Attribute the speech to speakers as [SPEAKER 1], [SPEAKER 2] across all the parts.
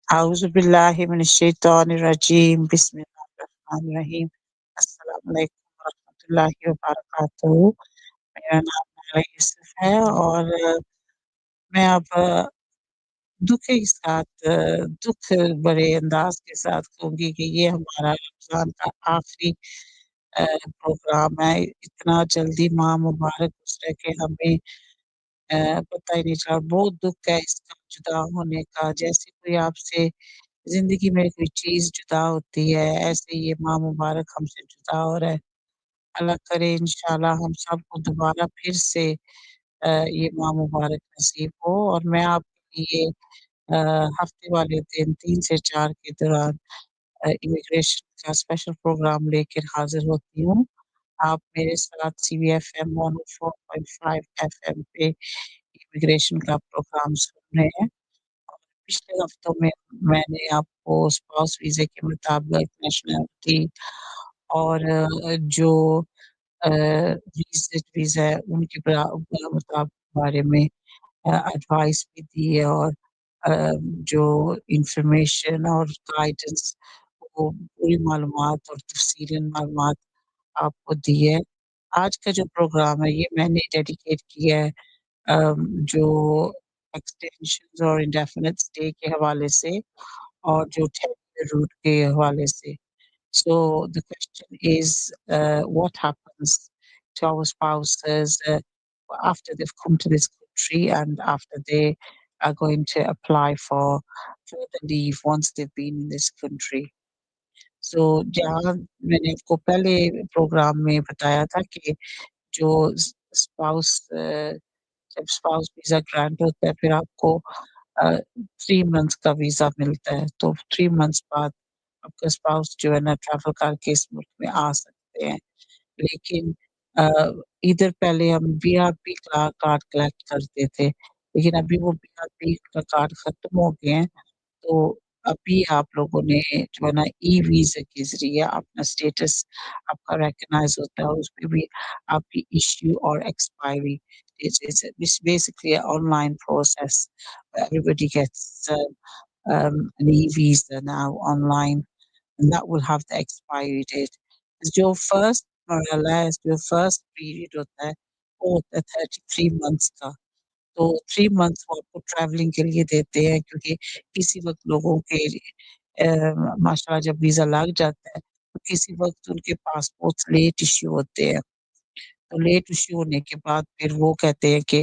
[SPEAKER 1] A'udzu billahi minasyaitonir rajim. Bismillahirrahmanirrahim. अस्सलामुअलैकुम वरहमतुल्लाहि वबरकातुहू। मेरा नाम नाइला यूसुफ है और मैं अब दुःख के साथ दुःख भरे अंदाज़ के साथ कहूँगी कि ये हमारा रमज़ान का आखिरी प्रोग्राम है। इतना जल्दी माह मुबारक गुज़रा कि हमें पता ही नहीं चला। बहुत दुःख है इसका जुदा होने का। जैसे कोई आपसे ज़िंदगी में कोई चीज़ जुदा होती है, ऐसे ही ये माह मुबारक हमसे जुदा हो रहा है। अल्लाह करे इंशाअल्लाह हम सबको दोबारा फिर से ये माह मुबारक नसीब हो और मैं आपके लिए अ, हफ़्ते वाले दिन 3 से 4 के दौरान इमिग्रेशन का स्पेशल प्रोग्राम लेकर हाज़िर होती हूँ। आप मेरे साथ CBFM 104.5 एफ़एम पे इमिग्रेशन का प्रोग्राम सुन रहे हैं। पिछले हफ्तों में मैंने आपको स्पाउस वीज़े के मुताबिक नेशनैलिटी और जो विज़िट वीज़ा है उनके बारे में एडवाइस भी दी है और जो इन्फॉर्मेशन और गाइडेंस वो पूरी मालूमात और तफ़सीलन मालूमात आपको दी है। आज का जो प्रोग्राम है ये मैंने डेडिकेट किया है जो एक्सटेंशंस और इंडेफिनिट स्टे के हवाले से और जो 10 ईयर रूट के हवाले से। So the question is, what happens to our spouses after they've come to this country and after they are going to apply for further leave once they've been in this country? So जहाँ मैंने आपको पहले programme में बताया था कि जो spouse जब स्पाउस वीज़ा ग्रांट होता है फिर आपको 3 मंथ्स का वीज़ा मिलता है, तो 3 मंथ्स बाद आपका स्पाउस जो है ना ट्रैवल करके इस मुल्क में आ सकते हैं। लेकिन अ, इधर पहले हम बीआरपी का कार्ड कलेक्ट करते थे, लेकिन अभी वो बीआरपी का कार्ड खत्म हो गए हैं, तो अभी आप लोगों ने जो है ना ई-वीज़ा के ज़रिए अपना स्टेटस आपका रिकॉग्नाइज़ होता है, उसमें भी आपकी इश्यू और expiry it's basically an online process where everybody gets an e-visa now online, and that will have the expiry date. जो फर्स्ट मरहला है, जो फर्स्ट पीरियड होता है, वो होता है 33 मंथ्स का। तो 3 मंथ्स वो आपको ट्रैवलिंग के लिए देते हैं क्योंकि किसी वक़्त लोगों के माशाअल्लाह जब वीज़ा लग जाता है, तो किसी वक़्त उनके पासपोर्ट्स लेट इश्यू होते हैं। तो लेट इश्यू होने के बाद फिर वो कहते हैं कि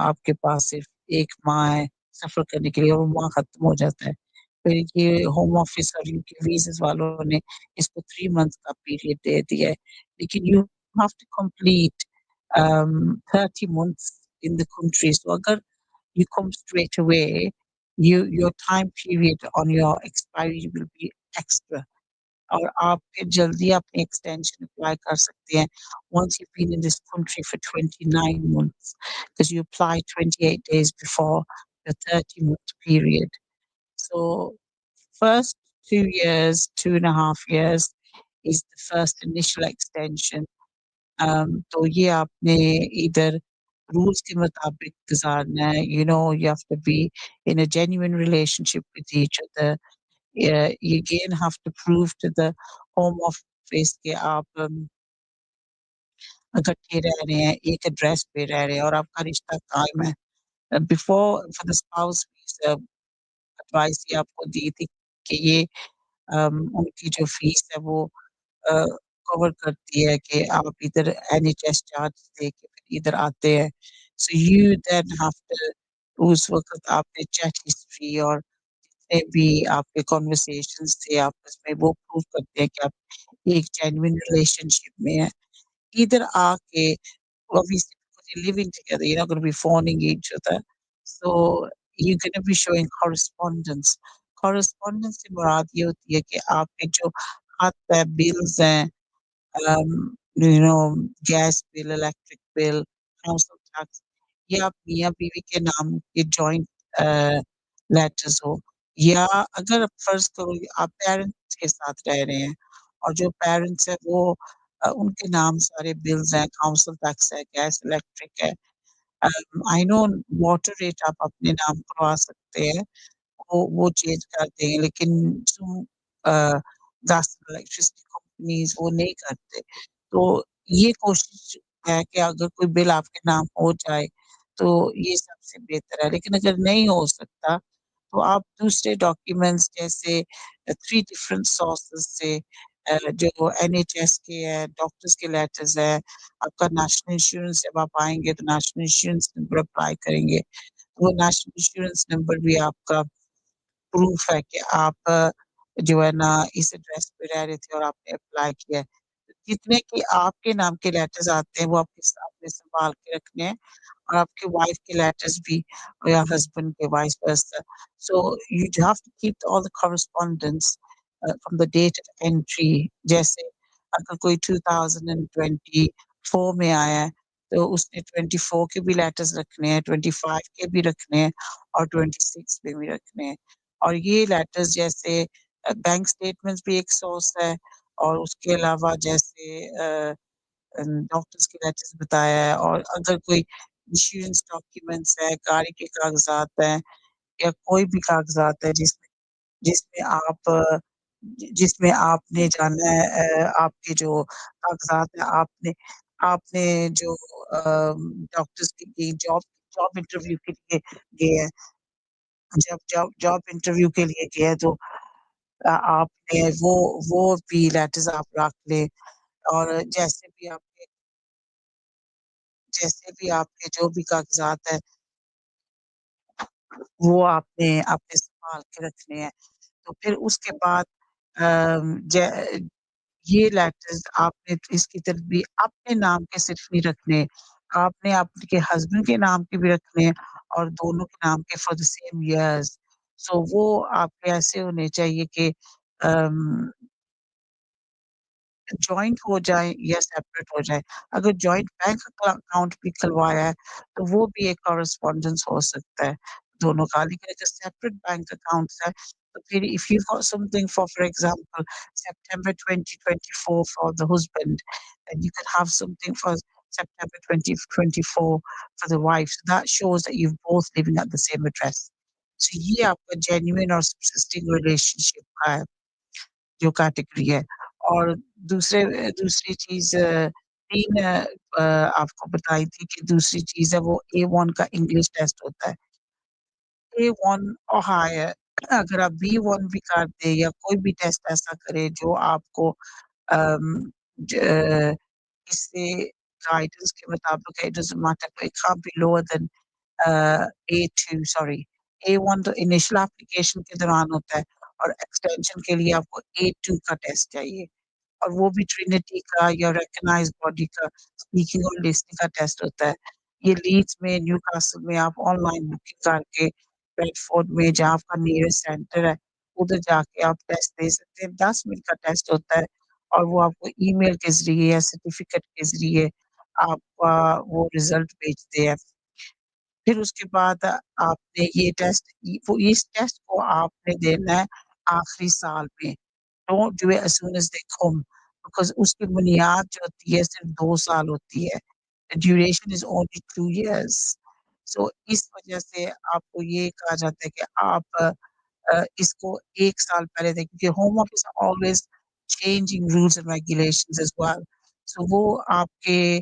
[SPEAKER 1] आपके पास सिर्फ़ 1 माह है सफ़र करने के लिए और वो माह खत्म हो जाता है। फिर ये होम ऑफ़िस और यूके वीज़ास वालों ने इसको 3 मंथ्स का पीरियड दे दिया है। लेकिन you have to complete 30 months in the country. So अगर you come straight away, your time period on your expiry will be extra. और आप फिर जल्दी अपनी एक्सटेंशन अप्लाई कर सकते हैं once you've been in this country for 29 months because you apply 28 days before the 30-month period. So first 2 years, 2.5 years is the first initial extension. तो ये आपने इधर रूल्स के मुताबिक गुज़ारना है, you have to be in a genuine relationship with each other. You again have to prove to the home office कि आप इकट्ठे रह रहे हैं, एक एड्रेस पे रह रहे हैं और आपका रिश्ता कायम है। Before for the spouse visa advice ये आपको दी थी कि ये उनकी जो फीस है वो अ, कवर करती है कि आप इधर एनएचएस चार्ज दे के फिर इधर आते हैं। So you then have to उस वक़्त आपने चेक हिस्ट्री और जितने भी आपके कन्वर्सेशंस थे आपस में वो प्रूव करते हैं कि आप एक जेन्युइन रिलेशनशिप में हैं। Either आके obviously because you're living together, you're not gonna be phoning each other. So you're gonna be showing correspondence. Correspondence से मुराद ये होती है कि आपके जो हाथ पे बिल्स हैं gas bill, electric bill, council tax, ये आप मियाँ-बीवी के नाम के जॉइंट अ, लेटर्स हो या अगर फ़र्ज़ करो आप पेरेंट्स के साथ रह रहे हैं और जो पेरेंट्स हैं वो उनके नाम सारे बिल्स हैं, काउंसिल टैक्स है, गैस, इलेक्ट्रिक है। आई नो वाटर रेट आप अपने नाम करवा सकते हैं, वो चेंज कर देंगे, लेकिन some अ, 10 इलेक्ट्रिसिटी कंपनीज़ वो नहीं करते। तो ये कोशिश है कि अगर कोई बिल आपके नाम हो जाए, तो ये सबसे बेहतर है। लेकिन अगर नहीं हो सकता, तो आप दूसरे डॉक्यूमेंट्स जैसे 3 डिफरेंट सोर्सेज़ से जो एनएचएस के है, डॉक्टर्स के लेटर्स है, आपका नेशनल इंश्योरेंस जब आप आएँगे तो नेशनल इंश्योरेंस नंबर अप्लाई करेंगे। वो नेशनल इंश्योरेंस नंबर भी आपका प्रूफ है कि आप जो है ना इस एड्रेस पे रह रहे थे और आपने अप्लाई किया है। जितने कि आपके नाम के लेटर्स आते हैं वो आपने सँभाल के रखने हैं और आपके वाइफ के लेटर्स भी या हस्बैंड के vice versa. So you have to keep all the correspondence from the date of entry जैसे अगर कोई 2024 में आया है, तो उसने 24 के भी लेटर्स रखने हैं, 25 के भी रखने हैं और 26 के भी रखने हैं। और ये लेटर्स जैसे बैंक स्टेटमेंट्स भी एक सोर्स है और उसके अलावा जैसे डॉक्टर्स के लेटर्स बताया है और अगर कोई इंश्योरेंस डॉक्यूमेंट्स है, गाड़ी के कागज़ात हैं या कोई भी कागज़ात है जिसमें आप जिसमें आपने जाना है आपके जो कागज़ात हैं आपने आपने जो डॉक्टर्स के लिए जॉब जॉब इंटरव्यू के लिए गए हैं, जब जॉब जॉब इंटरव्यू के लिए गए हैं तो आपने वो भी लेटर्स आप रख लें और जैसे भी आपके जो भी कागज़ात हैं, वो आपने आपने सँभाल के रखने हैं। तो फिर उसके बाद ज ये लेटर्स आपने इसकी तरफ भी अपने नाम के सिर्फ़ नहीं रखने, आपने आपके हस्बैंड के नाम के भी रखने हैं और दोनों के नाम के फॉर द सेम ईयर्स। सो वो आपके ऐसे होने चाहिए कि अम जॉइंट हो जाए या सेपरेट हो जाए। अगर जॉइंट बैंक अकाउंट भी खुलवाया है, तो वो भी एक कॉरेस्पॉन्डेंस हो सकता है दोनों का। लेकिन अगर सेपरेट बैंक अकाउंट्स है, तो फिर if you got something for example September 2024 for the husband, then you could have something for September 2024 for the wife. So that shows that you're both living at the same address. So ये आपका genuine और subsisting relationship का है। जो category है। और दूसरी चीज़ 3 आपको बताई थी कि दूसरी चीज़ है वो A1 का इंग्लिश टेस्ट होता है। A1 और हायर अगर आप B1 भी कर दें या कोई भी टेस्ट ऐसा करें जो आपको अम, ज इससे गाइडेंस के मुताबिक it doesn't matter it can't be lower than A2 sorry A1 तो इनिशियल एप्लीकेशन के दौरान होता है और एक्सटेंशन के लिए आपको A2 का टेस्ट चाहिए। और वो भी ट्रिनिटी का या रिकॉग्नाइज्ड बॉडी का स्पीकिंग और लिसनिंग का टेस्ट होता है। ये लीड्स में, न्यूकासल में आप ऑनलाइन बुकिंग करके ब्रेडफोर्ड में जहाँ आपका नियरेस्ट सेंटर है, उधर जाके आप टेस्ट दे सकते हैं। 10 मिनट का टेस्ट होता है और वो आपको ईमेल के ज़रिए या सर्टिफ़िकेट के ज़रिए आपका वो रिज़ल्ट भेजते हैं। फिर उसके बाद आपने ये टेस्ट वो इस टेस्ट को आपने देना है आखिरी साल में। Don't do it as soon as they come because उसकी बुनियाद जो होती है सिर्फ़ 2 साल होती है। The duration is only 2 years. So इस वज़ह से आपको ये कहा जाता है कि आप इसको 1 साल पहले दें क्योंकि home office are always changing rules and regulations as well. So वो आपके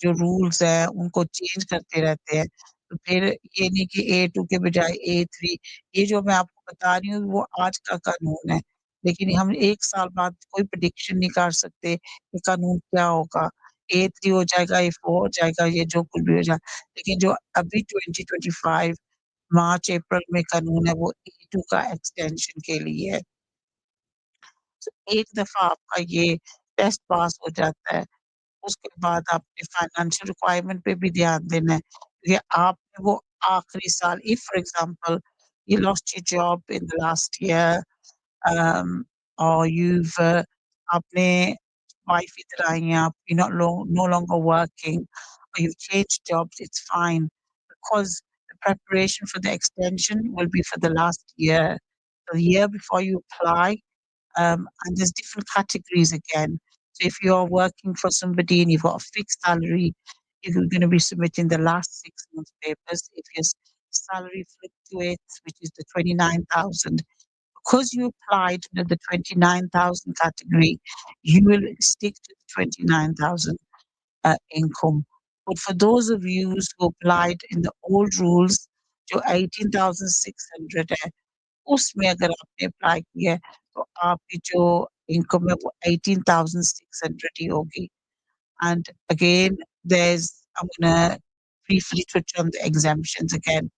[SPEAKER 1] जो रूल्स हैं उनको चेंज करते रहते हैं। तो फिर ये नहीं कि A2 के बजाय A3 ये जो मैं आपको बता रही हूँ वो आज का कानून है। लेकिन हम 1 साल बाद कोई प्रेडिक्शन नहीं कर सकते कि कानून क्या होगा। A3 हो जाएगा, A4 हो जाएगा, ये जो कुछ भी हो जाए। लेकिन जो अभी 2025 मार्च अप्रैल में कानून है वो E2 का एक्सटेंशन के लिए है। तो एक दफ़ा आपका ये टेस्ट पास हो जाता है, उसके बाद आपने फाइनेंशियल रिक्वायरमेंट पे भी ध्यान देना है, क्योंकि आपने वो आखिरी साल if for example you lost your job in the last year, or आपने वाइफ इधर आई हैं, आप you're not no longer working or you've changed jobs, it's fine because the preparation for the extension will be for the last year. The year before you apply, and there's different categories again. So if you're working for somebody and you've got a fixed salary, you're going to be submitting the last 6 months papers. If you're salary fluctuates, which is the 29,000, because you applied under the 29,000 category, you will stick to the 29,000 income. But for those of you who applied in the old rules, जो 18,600 है, उसमें अगर आपने apply किया है, तो आपकी जो इनकम है वो 18,600 ही होगी. And again, I'm gonna briefly touch on the exemptions again.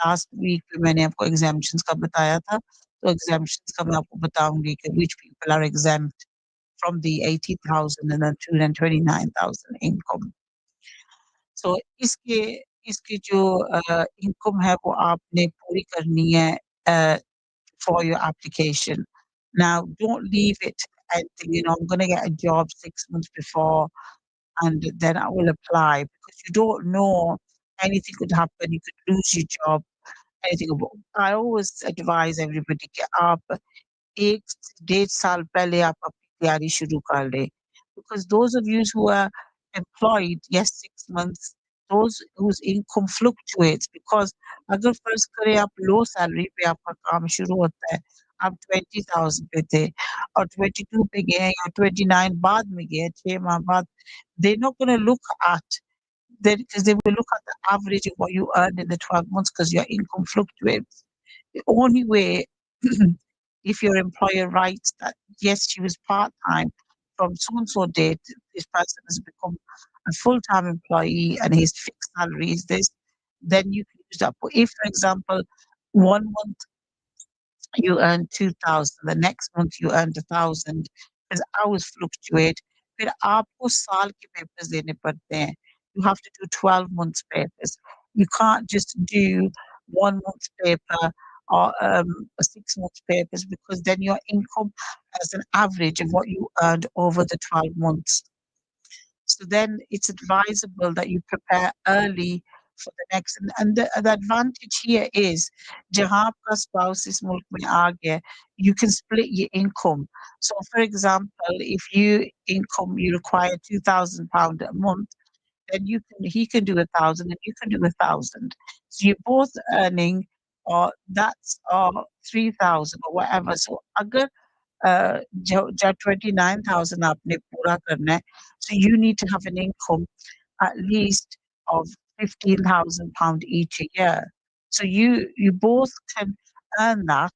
[SPEAKER 1] Last week भी मैंने आपको exemptions का बताया था, तो exemptions का मैं आपको बताऊंगी कि which people are exempt from the 80,000 and then 229,000 income. So इसके इसकी जो इनकम है वो आपने पूरी करनी है for your application. Now, don't leave it and think, I'm going to get a job 6 months before and then I will apply, because you don't know, anything could happen. You could lose your job. Anything. I always advise everybody कि आप 1 डेढ़ साल पहले आप अपनी तैयारी शुरू कर लें. Because those of you who are employed, yes, 6 months, those whose income fluctuates, because अगर फर्ज करें आप लो सैलरी पे आपका काम शुरू होता है, आप 20,000 पे थे और 22 पे गए हैं या 29 बाद में गए, 6 माह बाद, they're not going to look at that, because they will look at the average of what you earned in the 12 months, because your income fluctuates. The only way, if your employer writes that, yes, she was part time from so and so date, this person has become a full time employee and his fixed salary is this, then you can use that. But if, for example, 1 month you earn 2,000, the next month you earned 1,000, because hours fluctuate, फिर आपको साल के papers देने पड़ते हैं. You have to do 12 months papers. You can't just do 1 month paper or 6 months papers, because then your income as an average of what you earned over the 12 months. So then it's advisable that you prepare early for the next. And the advantage here is, जहाँ आपका spouse इस मुल्क में आ गया, you can split your income. So for example, if you require £2,000 a month, then he can do 1,000 and you can do 1,000. So you're both earning, or that's 3,000 or whatever. So अगर जब 29,000 आपने पूरा करना है, so you need to have an income at least of £15,000 each a year. So you both can earn that,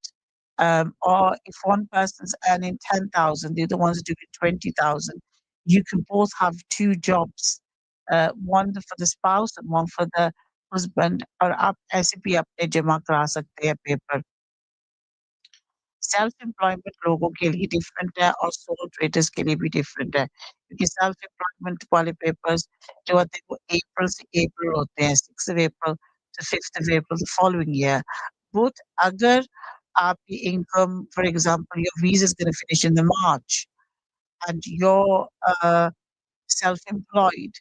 [SPEAKER 1] or if one person's earning 10,000, the other one's doing 20,000, you can both have two jobs, one for the spouse and one for the husband, और आप ऐसे भी अपने जमा करा सकते हैं paper. Self employment लोगों के लिए डिफरेंट है और सोलो ट्रेडर्स के लिए भी डिफरेंट है, क्योंकि सेल्फ एम्प्लॉयमेंट वाले पेपर्स जो होते हैं वो अप्रैल से अप्रैल होते हैं, 6 अप्रैल to 5 April the following year. But अगर आपकी income, for example, your visa is going to finish in the March and you're self-employed,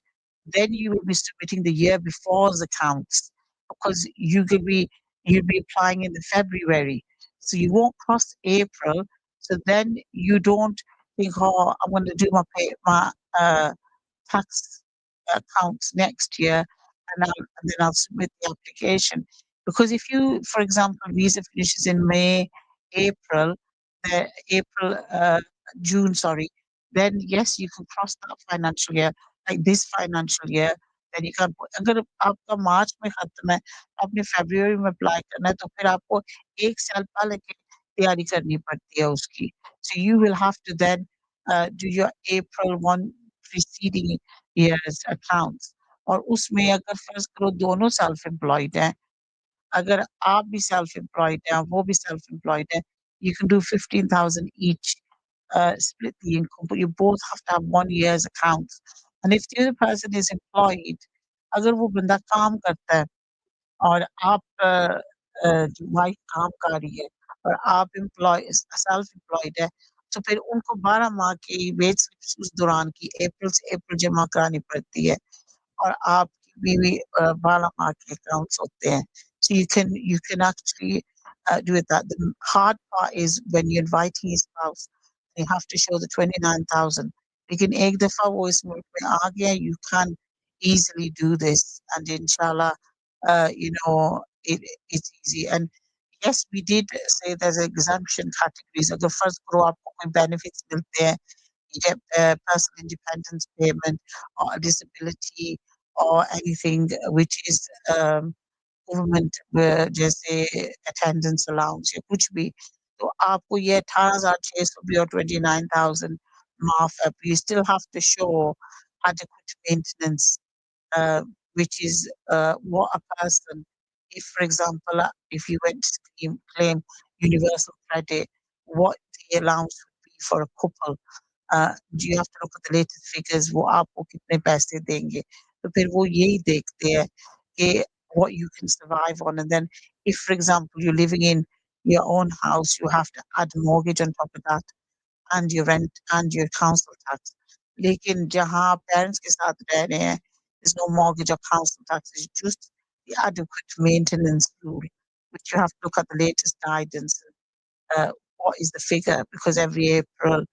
[SPEAKER 1] then you will be submitting the year before's accounts, because you'll be applying in the February. So you won't cross April. So then you don't think, oh, I'm going to do my tax accounts next year, and then I'll submit the application. Because if you, for example, visa finishes in May, April, June, sorry, then yes, you can cross that financial year, like this financial year. Then you can, अगर आपका मार्च में खत्म है, आपने फरवरी में apply करना है, तो फिर आपको 1 साल पहले की तैयारी करनी पड़ती है उसकी. So you will have to then do your April 1 preceding year's accounts. और उसमें अगर फर्ज करो दोनों सेल्फ एम्प्लॉयड हैं, अगर आप भी सेल्फ एम्प्लॉयड हैं, वो भी सेल्फ एम्प्लॉयड है, you can do 15,000 each, split the income, but you both have to have 1 year's accounts. And if the other person is employed, अगर वो बंदा काम करता है और आप वाइफ काम कर रही है और आप सेल्फ एम्प्लॉयड है, तो फिर उनको 12 माह की वेज स्लिप्स उस दौरान की अप्रैल से अप्रैल जमा करानी पड़ती है और आपकी बीवी 12 माह के अकाउंट्स होते हैं. So you can actually do it that. The hard part is when you're inviting your spouse, you have to show the 29,000. लेकिन एक दफा वो इस मुल्क में आ गया, you can easily do this, and inshallah, it, it's easy. And yes, we did say there's exemption categories. अगर फर्ज करो आपको कोई benefits मिलते हैं, you get personal independence payment or disability or anything which is government जैसे attendance allowance या कुछ भी, तो आपको ये 18,600 भी और 29,000 माफ है, but you still have to show adequate maintenance, uh, which is what a person, if for example, if you went to claim universal credit, what the allowance would be for a couple. You have to look at the latest figures, वो आपको कितने पैसे देंगे, तो फिर वो यही देखते हैं कि what you can survive on. And then if for example you're living in your own house, you have to add mortgage on top of that, and your rent and your council tax. लेकिन जहाँ आप parents के साथ रह रहे हैं, there's no mortgage or council tax, it's just the adequate maintenance rule, which you have to look at the latest guidance. What is the figure, because every April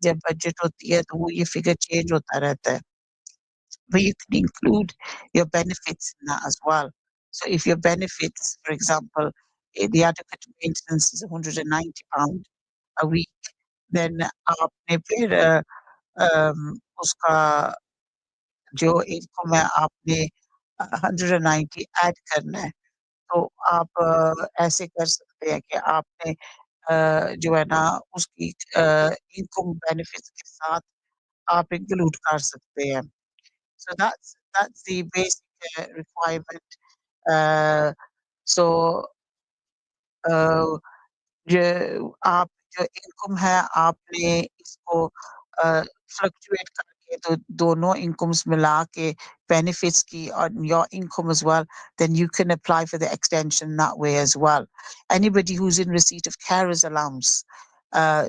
[SPEAKER 1] जब budget होती है तो वो ये फिगर चेंज होता रहता है. But you can include your benefits in that as well. So if your benefits, for example, the adequate maintenance is £190 a week, then आपने फिर उसका जो इनकम है आपने 190 ऐड करना है. तो आप ऐसे कर सकते हैं कि आपने जो है ना उसकी इनकम बेनिफिट्स के साथ आप include कर सकते हैं. So that's the basic requirement. Uh, so uh, आप जो इनकम है आपने इसको फ्लक्चुएट करके तो दोनों इनकम्स मिला के benefits की on your income as well, then you can apply for the extension that way as well. Anybody who's in receipt of carers allowance,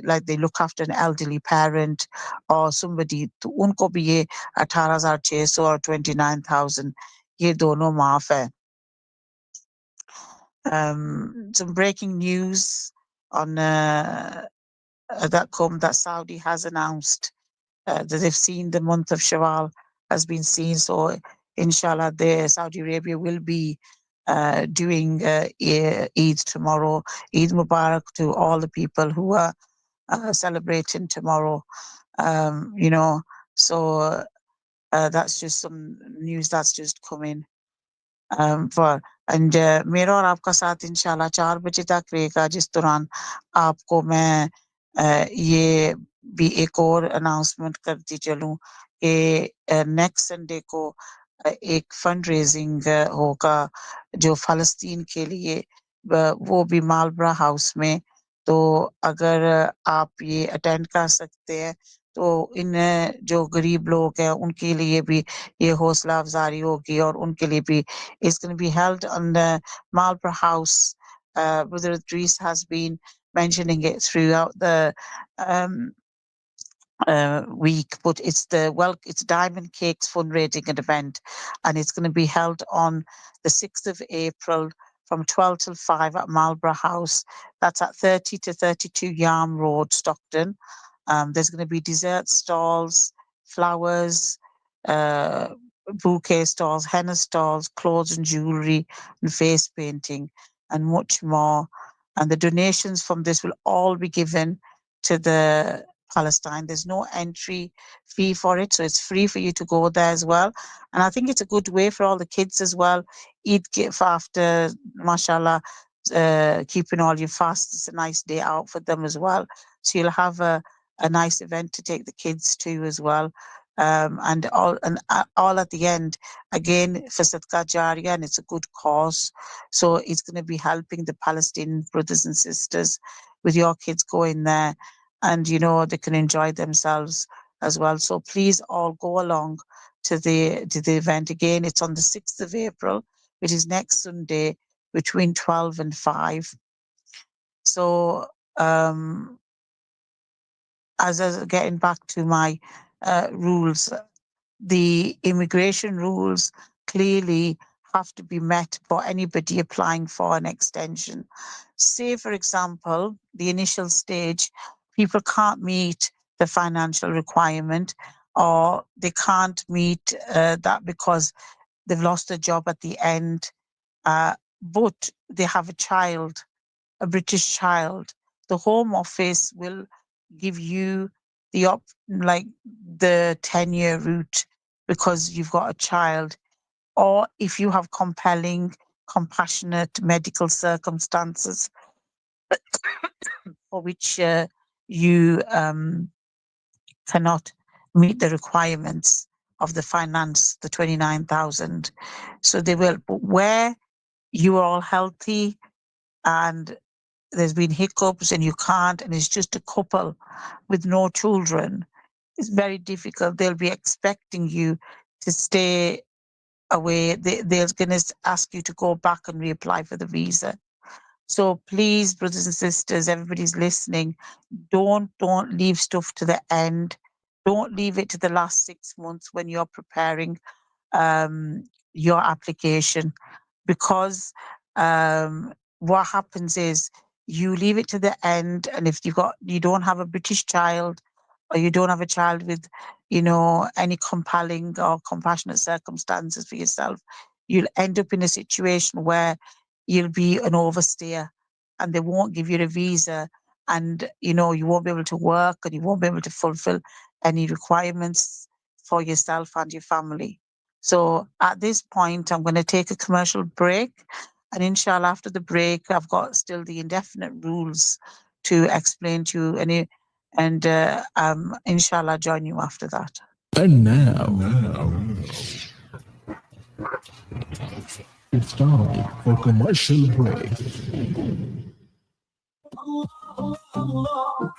[SPEAKER 1] like they look after an elderly parent or somebody, तो उनको भी ये 18,600 और 29,000 ये दोनों माफ है. Some breaking news on that Saudi has announced that they've seen the month of Shawwal has been seen. So, inshallah, Saudi Arabia will be doing Eid tomorrow. Eid Mubarak to all the people who are celebrating tomorrow. You know, so that's just some news that's just come in. For and मेरा और आपका साथ इंशाल्लाह 4 बजे तक रहेगा, जिस दौरान आपको मैं ये भी एक और अनाउंसमेंट करती चलूँ कि नेक्स्ट संडे को एक फंड रेज़िंग होगा जो फ़लस्तीन के लिए, वो भी मालब्रा हाउस में. तो अगर आप ये अटेंड कर सकते हैं, तो इन जो गरीब लोग हैं उनके लिए भी ये हौसला अफ़ज़ाई होगी और उनके लिए भी is going to be held on the Marlborough House. Brother Idris has been mentioning it throughout the um, week, but it's Diamond Cakes fundraising event, and it's going to be held on the 6th of April from 12 till 5 at Marlborough House. That's at 30 to 32 Yarm Road, Stockton. There's going to be dessert stalls, flowers, uh, bouquet stalls, henna stalls, clothes and jewellery, and face painting, and much more. And the donations from this will all be given to the Palestine. There's no entry fee for it, so it's free for you to go there as well. And I think it's a good way for all the kids as well. Eid gift after, mashallah, keeping all your fasts. It's a nice day out for them as well. So you'll have a nice event to take the kids to as well. And all at the end, again, for Sadqa Jariyah, and it's a good cause. So it's going to be helping the Palestinian brothers and sisters with your kids going there, and you know they can enjoy themselves as well. So please all go along to the event. Again, it's on the 6th of April, which is next Sunday between 12 and 5. So as getting back to my rules, the immigration rules clearly have to be met for anybody applying for an extension. Say, for example, the initial stage, people can't meet the financial requirement, or they can't meet that because they've lost a job at the end. but they have a child, a British child, the Home Office will give you like the 10-year route because you've got a child, or if you have compelling, compassionate medical circumstances for which you cannot meet the requirements of the finance, the 29,000. So they will. But where you are all healthy and there's been hiccups and you can't, and it's just a couple with no children, it's very difficult. They'll be expecting you to stay away. They're going to ask you to go back and reapply for the visa. So please, brothers and sisters, everybody's listening, don't leave stuff to the end. Don't leave it to the last 6 months when you're preparing your application, because what happens is you leave it to the end, and if you don't have a British child, or you don't have a child with, any compelling or compassionate circumstances for yourself, you'll end up in a situation where you'll be an overstayer and they won't give you a visa, and you won't be able to work and you won't be able to fulfill any requirements for yourself and your family. So at this point, I'm going to take a commercial break. And inshallah, after the break, I've got still the indefinite rules to explain to you. And inshallah, join you after that.
[SPEAKER 2] And now, it's time for commercial break.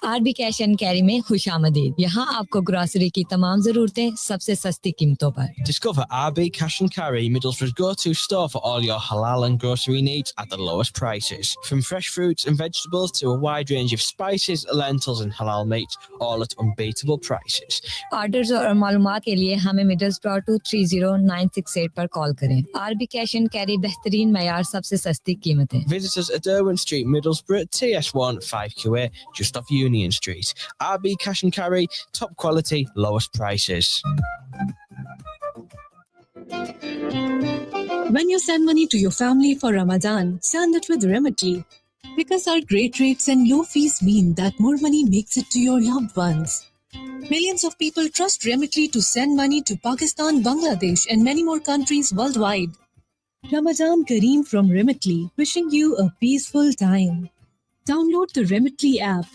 [SPEAKER 3] RB cash and carry में खुशामदीद। यहाँ आपको grocery की तमाम जरूरतें सबसे सस्ती कीमतों पर।
[SPEAKER 4] Discover RB Cash and Carry, Middlesbrough's go-to store for all your halal and grocery needs at the lowest prices. From fresh fruits and vegetables to a wide range of spices, lentils and halal meats, all at unbeatable prices.
[SPEAKER 3] Orders और मालूमात के लिए हमें मिडलस्ब्रो 230968 पर call करें। RB cash and carry बेहतरीन मयार सबसे सस्ती कीमतें।
[SPEAKER 4] Visit us at Derwent Street, Middlesbrough, TS1 5QA, just off Union Street. RB Cash and Carry, top quality, lowest prices.
[SPEAKER 5] When you send money to your family for Ramadan, send it with Remitly. Because our great rates and low fees mean that more money makes it to your loved ones. Millions of people trust Remitly to send money to Pakistan, Bangladesh, and many more countries worldwide. Ramadan Kareem from Remitly, wishing you a peaceful time. Download the Remitly app.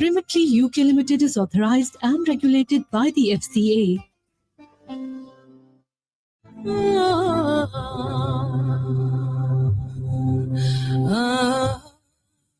[SPEAKER 5] Remitly UK Limited is authorized and regulated by the FCA.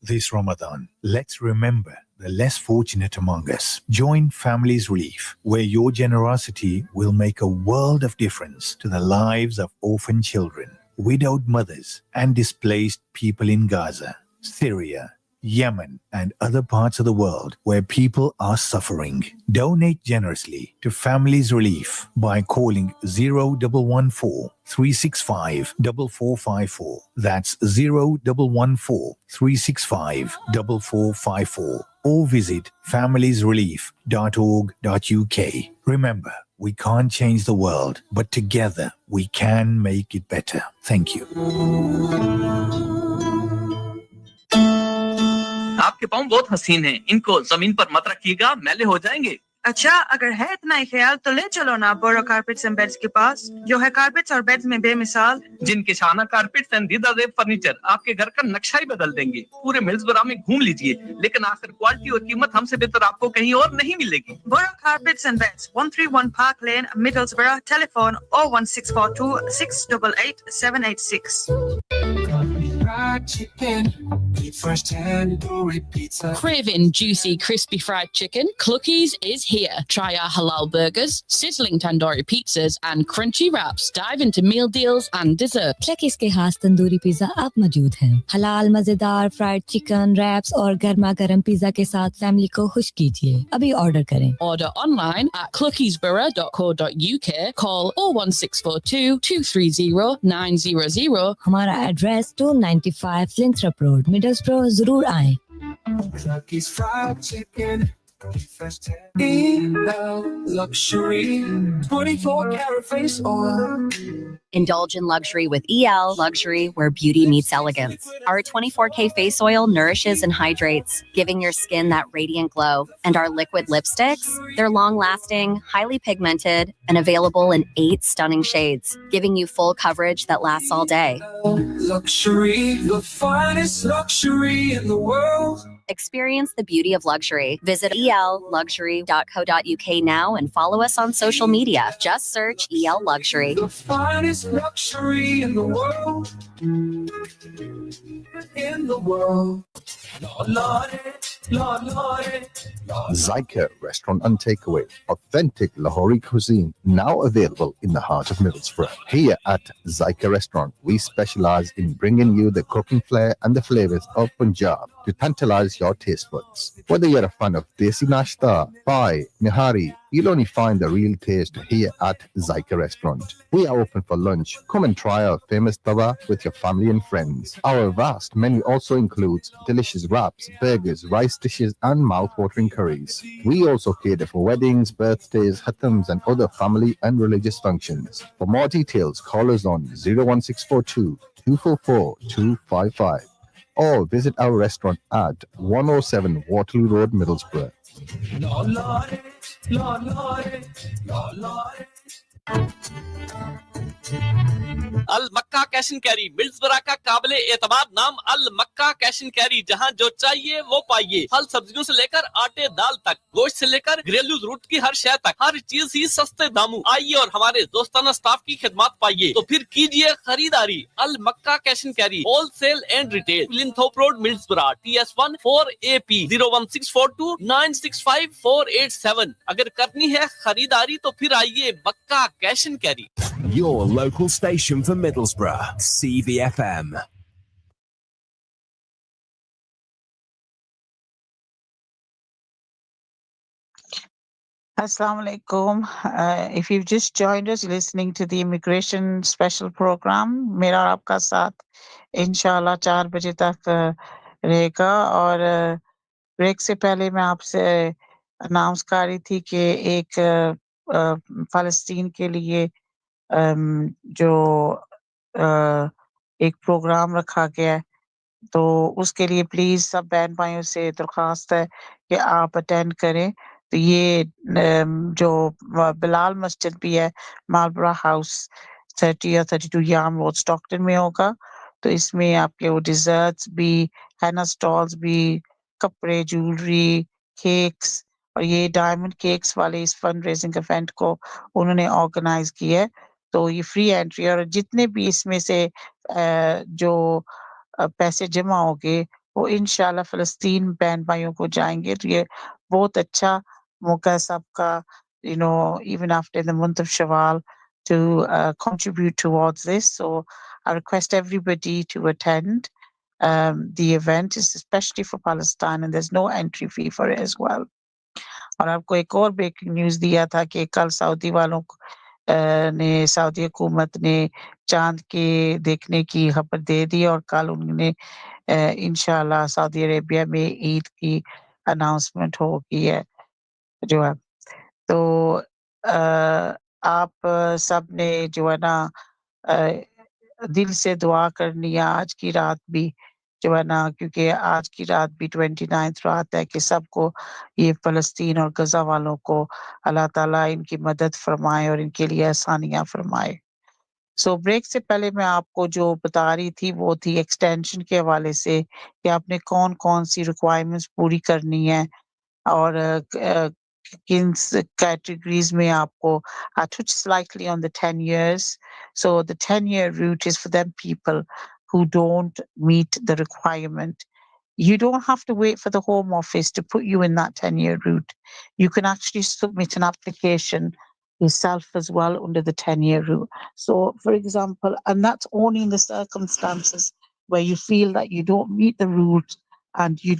[SPEAKER 6] This Ramadan, let's remember the less fortunate among us. Join Families Relief, where your generosity will make a world of difference to the lives of orphan children, widowed mothers, and displaced people in Gaza, Syria, Yemen, and other parts of the world where people are suffering. Donate generously to Families Relief by calling 0114 365 4454. That's 0114 365 4454. Or visit familiesrelief.org.uk. Remember, we can't change the world, but together we can make it better. Thank you.
[SPEAKER 7] आपके पाँव बहुत हसीन हैं, इनको जमीन पर मत रखिएगा, मैले हो जाएंगे।
[SPEAKER 8] अच्छा, अगर है इतना ही ख्याल तो ले चलो ना बोरो कारपेट्स एंड बेड्स के पास, जो है कारपेट्स और बेड्स में बेमिसाल।
[SPEAKER 7] जिनके शाना कारपेट्स एंड दीदार फर्नीचर आपके घर का नक्शा ही बदल देंगे। पूरे मिल्सबरा में घूम लीजिए, लेकिन आखिर क्वालिटी और कीमत हमसे बेहतर आपको कहीं और नहीं मिलेगी।
[SPEAKER 8] Boro carpets and beds, 131 Park Lane, Middlesbrough. Telephone 01642 688 786.
[SPEAKER 2] Chicken, fresh tandoori pizza.
[SPEAKER 9] Craving juicy, crispy fried chicken? Clucky's is here. Try our halal burgers, sizzling tandoori pizzas, and crunchy wraps. Dive into meal deals and dessert.
[SPEAKER 3] Clucky's के हाथ tandoori pizza अब मौजूद हैं। हलाल मज़ेदार fried chicken, raps और गर्मा गर्म पिज़्ज़ा के साथ फैमिली को खुश कीजिए। अभी ऑर्डर करें।
[SPEAKER 9] Order online at cluckiesborough.co.uk. Call 01642 230 900.
[SPEAKER 3] हमारा एड्रेस 295 Slinthrop Road, Middlesbrough. जरूर आएं।
[SPEAKER 2] Clucky's fried chicken, fresh tandoori, luxury, 24 karat face oil.
[SPEAKER 10] Indulge in luxury with EL Luxury, where beauty meets elegance. Our 24K face oil nourishes and hydrates, giving your skin that radiant glow. And our liquid lipsticks, they're long-lasting, highly pigmented, and available in 8 stunning shades, giving you full coverage that lasts all day.
[SPEAKER 2] Luxury, the finest luxury in the world.
[SPEAKER 10] Experience the beauty of luxury. Visit elluxury.co.uk now and follow us on social media. Just search EL Luxury.
[SPEAKER 2] The finest luxury in the world. In the world.
[SPEAKER 11] Zyka Restaurant and Takeaway, authentic Lahori cuisine, now available in the heart of Middlesbrough. Here at Zyka Restaurant, we specialize in bringing you the cooking flair and the flavors of Punjab to tantalize your taste buds. Whether you're a fan of Desi Nashta, Pai, Nihari, you'll only find the real taste here at Zyka Restaurant. We are open for lunch. Come and try our famous tawa with your family and friends. Our vast menu also includes delicious wraps, burgers, rice dishes, and mouth-watering curries. We also cater for weddings, birthdays, hatams, and other family and religious functions. For more details, call us on 01642 244 255 or visit our restaurant at 107 Waterloo Road, Middlesbrough.
[SPEAKER 7] Al Makkah cash and carry Middlesbrough का काबिले एतमाद नाम Al Makkah cash and carry, जहां जो चाहिए वो पाइए। फल सब्जियों से लेकर आटे दाल तक, गोश्त से लेकर घरेलू रूट की हर शय तक, हर चीज ही सस्ते दामों। आइए और हमारे दोस्ताना स्टाफ की खिदमत पाइए। तो फिर कीजिए खरीदारी। Al Makkah cash and carry wholesale and retail, Linthorpe road, Middlesbrough, TS1 4AP 01642 965 487। अगर करनी है खरीदारी तो फिर आइए Makkah cash and carry.
[SPEAKER 2] Your local station for Middlesbrough, CVFM.
[SPEAKER 1] Assalamu alaikum. If you've just joined us, listening to the immigration special program, मेरा और आपका साथ इंशाल्लाह 4 बजे तक रहेगा। और ब्रेक से पहले मैं आपसे अनाउंस कर रही थी कि एक फ़लस्तीन के लिए जो एक प्रोग्राम रखा गया है, तो उसके लिए प्लीज़ सब बहन-भाइयों से दरख्वास्त है कि आप अटेंड करें। तो ये जो बिलाल मस्जिद भी है, मालबरा हाउस 30 या 32 याम रोड स्टॉकटन में होगा। तो इसमें आपके वो डिज़र्ट्स भी, हैना स्टॉल्स भी, कपड़े, ज्वेलरी, केक्स, और ये डायमंड केक्स वाले इस फंड-रेज़िंग इवेंट को उन्होंने ऑर्गनाइज़ किया है। तो ये फ्री एंट्री है और जितने भी इसमें से जो पैसे जमा होंगे वो इंशाल्लाह फ़लस्तीन बहन-भाइयों को जाएँगे। तो ये बहुत अच्छा मौका है सबका, even after the month of Shawwal, to contribute towards this. So I request everybody to attend the event. It's especially for Palestine and there's no entry fee for it as well. और आपको एक और breaking news दिया था कि कल Saudi वालों ने, सऊदी हुकूमत ने चाँद के देखने की खबर दे दी और कल उन्होंने इंशाल्लाह सऊदी अरेबिया में ईद की अनाउंसमेंट होगी है जो है। तो आप सब ने जो है ना दिल से दुआ करनी है आज की रात भी, जो है ना, क्योंकि आज की रात भी 29th रात है कि सबको ये फ़लस्तीन और गज़ा वालों को अल्लाह ताला इनकी मदद फरमाए और इनके लिए आसानियाँ फरमाए। सो ब्रेक से पहले मैं आपको जो बता रही थी वो थी एक्सटेंशन के हवाले से कि आपने कौन-कौन सी रिक्वायरमेंट्स पूरी करनी है और किन categories में आपको I touched slightly on the 10 years. So the 10-year route is for them people who don't meet the requirement. You don't have to wait for the Home Office to put you in that 10-year route. You can actually submit an application yourself as well under the 10-year route. So, for example, and that's only in the circumstances where you feel that you don't meet the route and you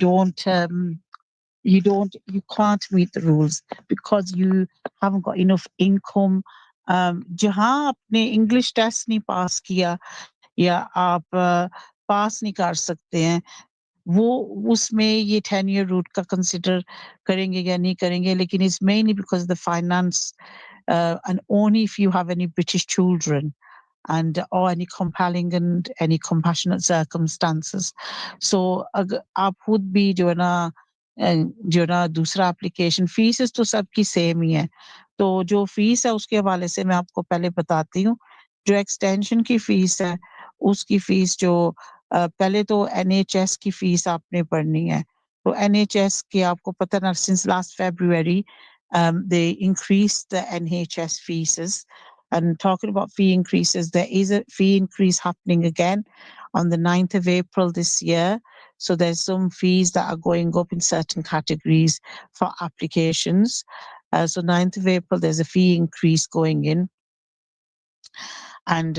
[SPEAKER 1] can't meet the rules because you haven't got enough income. जहाँ आपने English test नहीं पास किया या आप पास नहीं कर सकते हैं, वो उसमें ये 10-year route का कंसिडर करेंगे या नहीं करेंगे, लेकिन it's mainly because of the finance and only if you have any British children. and or any compelling and any compassionate circumstances. So आप खुद भी जो है ना दूसरा एप्लीकेशन फीस तो सबकी सेम ही है। तो जो फीस है उसके हवाले से मैं आपको पहले बताती हूँ। जो एक्सटेंशन की फीस है, उसकी फीस जो पहले तो एनएचएस की फीस आपने भरनी है। तो एनएचएस की आपको पता ना since last February they increased the NHS fees. And talking about fee increases, there is a fee increase happening again on the 9th of April this year. So there's some fees that are going up in certain categories for applications. So 9th of April, there's a fee increase going in. And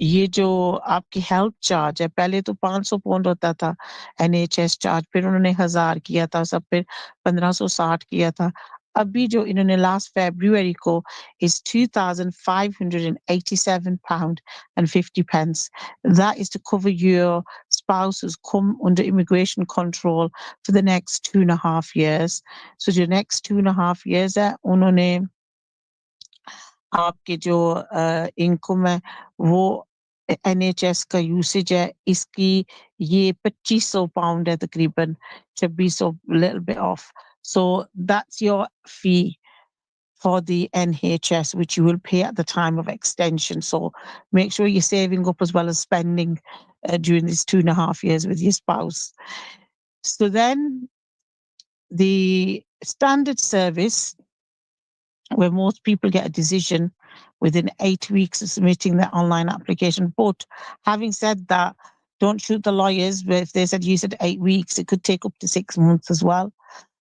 [SPEAKER 1] ये जो आपकी health charge है, पहले तो £500 होता था NHS charge, फिर उन्होंने 1000 किया था, सब फिर 1560 किया था। अभी जो इन्होंने लास्ट February को is £2,587.50. That is to cover your spouse who's come under immigration control for the next 2.5 years. So the next 2.5 years है, उन्होंने आपके जो इनकम है वो एनएचएस का यूसेज है, इसकी ये £2500 है तकरीबन, 2600 little bit off. So that's your fee for the NHS, which you will pay at the time of extension. So make sure you're saving up as well as spending during these 2.5 years with your spouse. So then the standard service, where most people get a decision within 8 weeks of submitting their online application. But having said that, don't shoot the lawyers. But if they said you said 8 weeks, it could take up to 6 months as well,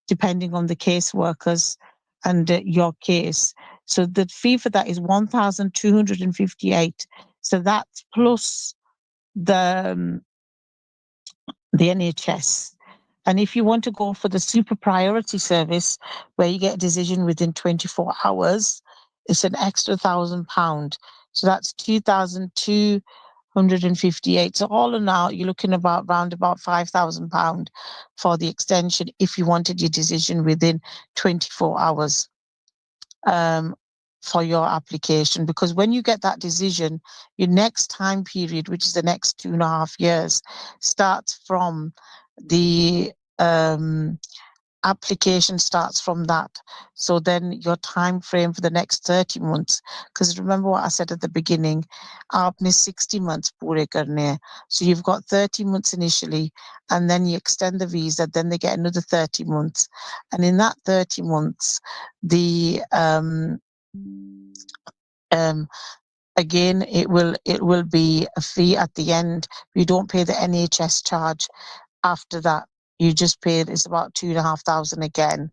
[SPEAKER 1] depending on the caseworkers and your case. So the fee for that is 1,258. So that's plus the NHS. And if you want to go for the super priority service, where you get a decision within 24 hours, it's an extra £1,000. So that's 2,258. So all in all, you're looking about round about £5,000 for the extension if you wanted your decision within 24 hours for your application. Because when you get that decision, your next time period, which is the next 2.5 years, starts from the application starts from that. So then your time frame for the next 30 months, because remember what I said at the beginning, aapne 60 months pure karne hai. So you've got 30 months initially, and then you extend the visa, then they get another 30 months. And in that 30 months, the again, it will be a fee at the end. You don't pay the NHS charge after that. You just pay, it's about 2,500 again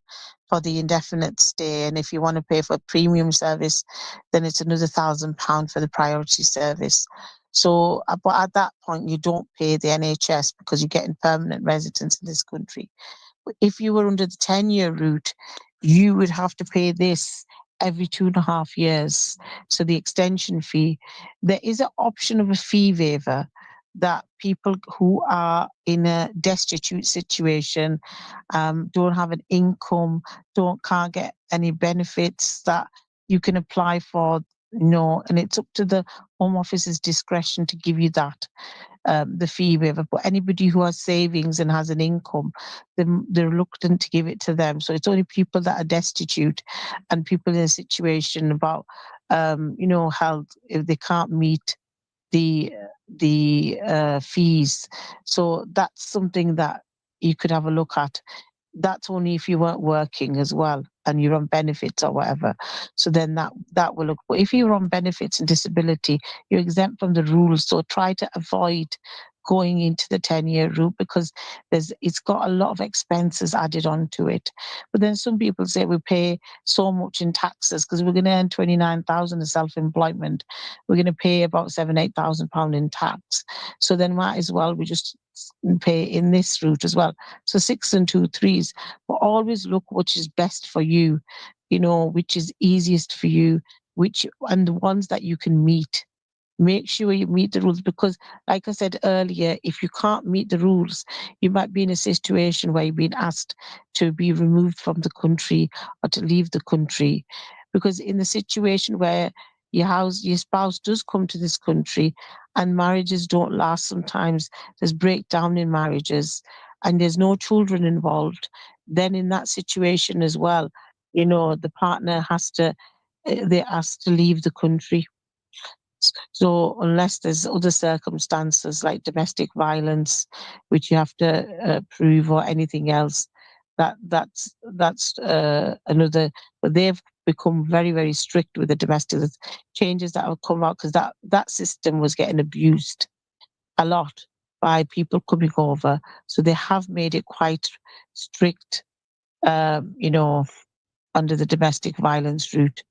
[SPEAKER 1] for the indefinite stay. And if you want to pay for premium service, then it's another £1,000 for the priority service. So, but at that point, you don't pay the NHS because you're getting permanent residence in this country. But if you were under the 10-year route, you would have to pay this every 2.5 years. So the extension fee, there is an option of a fee waiver that people who are in a destitute situation, don't have an income, can't get any benefits that you can apply for, and it's up to the Home Office's discretion to give you that. The fee waiver, but anybody who has savings and has an income, they're reluctant to give it to them. So it's only people that are destitute and people in a situation about, health, if they can't meet the fees. So that's something that you could have a look at. That's only if you weren't working as well and you're on benefits or whatever. So then that will look. But if you're on benefits and disability, you're exempt from the rules. So try to avoid going into the 10-year route because it's got a lot of expenses added onto it. But then some people say we pay so much in taxes because we're going to earn 29,000 in self-employment. We're going to pay about £7,000-8,000 in tax. So then might as well we just pay in this route as well. So 6 and 2 3s, but always look which is best for you, which is easiest for you, and the ones that you can meet. Make sure you meet the rules because, like I said earlier, if you can't meet the rules, you might be in a situation where you're being asked to be removed from the country or to leave the country. Because in the situation where your spouse does come to this country and marriages don't last sometimes, there's breakdown in marriages and there's no children involved, then in that situation as well, the partner they ask to leave the country. So unless there's other circumstances like domestic violence, which you have to prove or anything else, that's another. But they've become very, very strict with the domestic changes that have come out because that system was getting abused a lot by people coming over. So they have made it quite strict, under the domestic violence route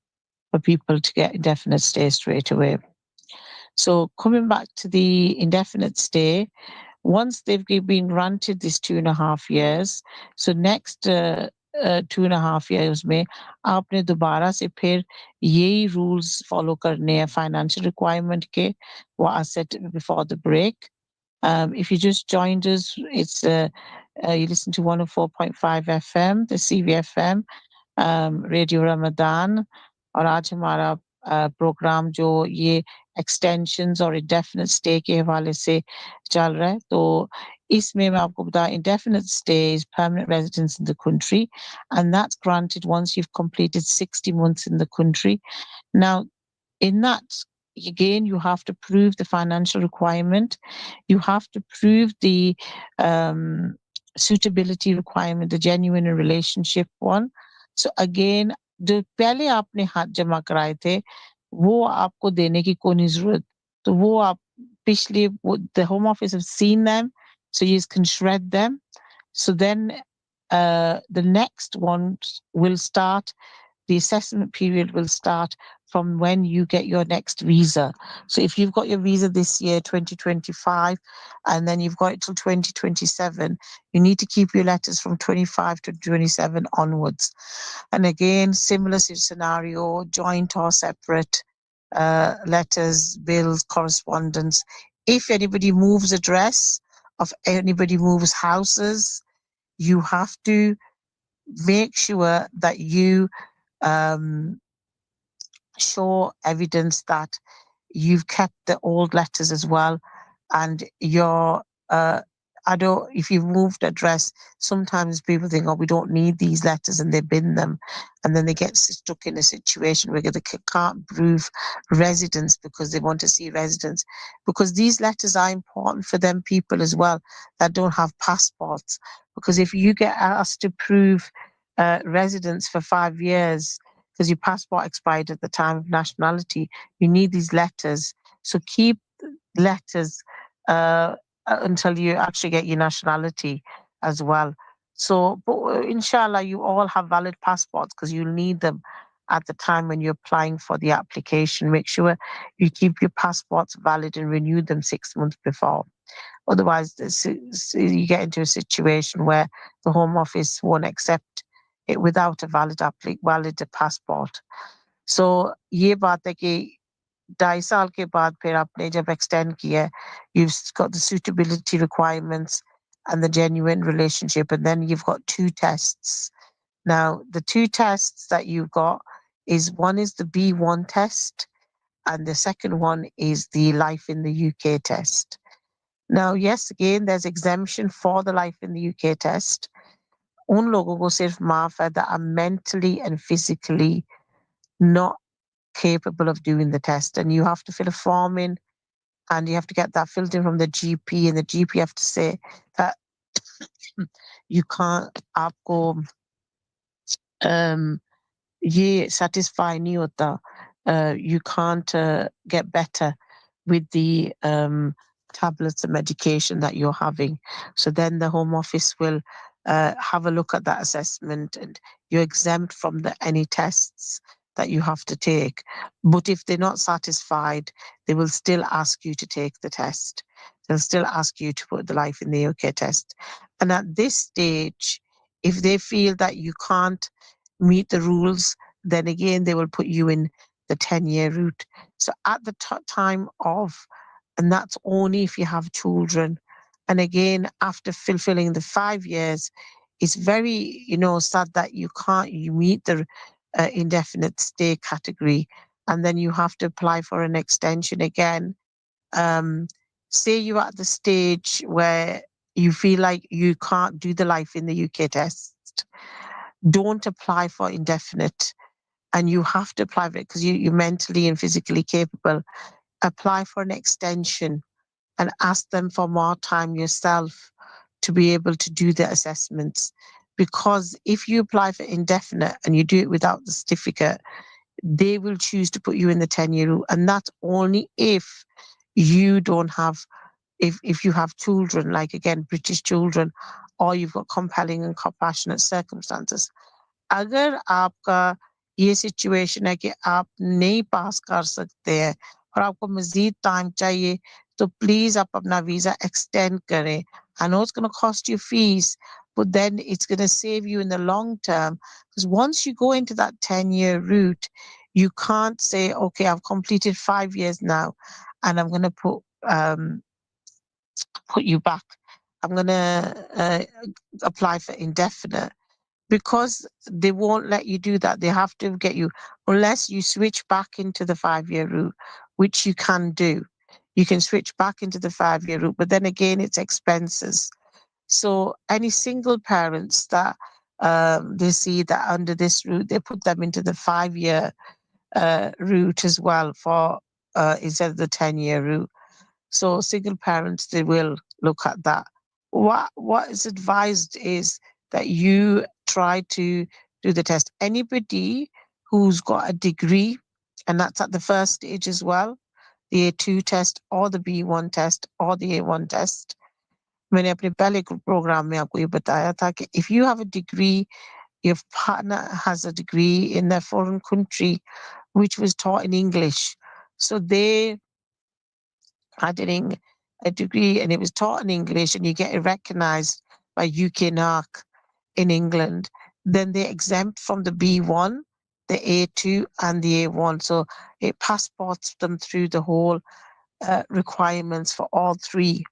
[SPEAKER 1] for people to get indefinite stay straight away. So coming back to the indefinite stay, once they've been granted this 2.5 years, so next 2.5 years में आपने दोबारा से फिर यही rules follow करने हैं financial requirement के what I said before the break. If you just joined us, it's you listen to 104.5 FM, the CVFM, radio Ramadan, और आज हमारा प्रोग्राम जो ये एक्सटेंशंस और इंडेफिनिट स्टे के हवाले से चल रहा है, तो इसमें मैं आपको बताऊं indefinite stay is permanent residence in the country and that's granted once you've completed 60 months in the country. Now, in that, again, you have to prove the financial requirement. You have to prove the suitability requirement, the genuine relationship one. So again, जो पहले आपने हाथ जमा कराए थे, वो आपको देने की कोई नहीं जरूरत. तो वो आप पिछले the Home Office have seen them, so you can shred them. So then the next one will start. The assessment period will start from when you get your next visa. So if you've got your visa this year, 2025, and then you've got it till 2027, you need to keep your letters from 25 to 27 onwards. And again, similar scenario, joint or separate letters, bills, correspondence. If anybody moves address, if anybody moves houses, you have to make sure that you show evidence that you've kept the old letters as well, and your if you've moved address, sometimes people think, oh, we don't need these letters, and they bin them, and then they get stuck in a situation where they can't prove residence because they want to see residence, because these letters are important for them people as well that don't have passports, because if you get asked to prove residence for 5 years because your passport expired at the time of nationality, you need these letters. So keep letters until you actually get your nationality as well. So, but inshallah, you all have valid passports because you'll need them at the time when you're applying for the application. Make sure you keep your passports valid and renew them 6 months before. Otherwise, you get into a situation where the Home Office won't accept it without a valid passport. So ये बात है कि 2.5 साल के बाद फिर आपने जब extend किया, you've got the suitability requirements and the genuine relationship, and then you've got 2 tests. Now, the 2 tests that you've got is one is the B1 test, and the second one is the Life in the UK test. Now, yes, again, there's exemption for the Life in the UK test. उन लोगों को सिर्फ माफ है that are mentally and physically not capable of doing the test, and you have to fill a form in and you have to get that filled in from the GP, and the GP have to say that you can't आपको ये satisfy नहीं होता, you can't get better with the tablets and medication that you're having. So then the Home Office will have a look at that assessment, and you're exempt from any tests that you have to take. But if they're not satisfied, they will still ask you to take the test. They'll still ask you to put the Life in the UK test. And at this stage, if they feel that you can't meet the rules, then again, they will put you in the 10-year route. So at the time of, and that's only if you have children. And again, after fulfilling the 5 years, it's very, sad that you meet the indefinite stay category. and then you have to apply for an extension again. Say you're at the stage where you feel like you can't do the life in the UK test, don't apply for indefinite, and you have to apply for it because you're mentally and physically capable. Apply for an extension and ask them for more time yourself to be able to do the assessments. Because if you apply for indefinite and you do it without the certificate, they will choose to put you in the 10-year route. And that's only if you don't have, if you have children, like again, British children, or you've got compelling and compassionate circumstances. अगर आपका ये situation है कि आप नहीं पास कर सकते हैं और आपको मजीद टाइम चाहिए, तो प्लीज आप अपना वीजा एक्सटेंड करें. I know it's going to cost you fees, but then it's going to save you in the long term, because once you go into that 10-year route, you can't say, okay, I've completed 5 years now and I'm going to put you back. I'm going to apply for indefinite, because they won't let you do that. They have to get you, unless you switch back into the 5-year route, which you can do. You can switch back into the 5-year route, but then again, it's expenses. So any single parents that they see that under this route, they put them into the 5-year route as well for instead of the 10-year route. So single parents, they will look at that. What is advised is that you try to do the test. Anybody who's got a degree, and that's at the first stage as well, the A2 test or the B1 test or the A1 test. मैंने अपने पहले programme में आपको ये बताया था कि if you have a degree, your partner has a degree in their foreign country which was taught in English, so they had a degree and it was taught in English, and you get it recognized by UK NARC in England, then they exempt from the B1, the A2 and the A1. So it passports them through the whole requirements for all three.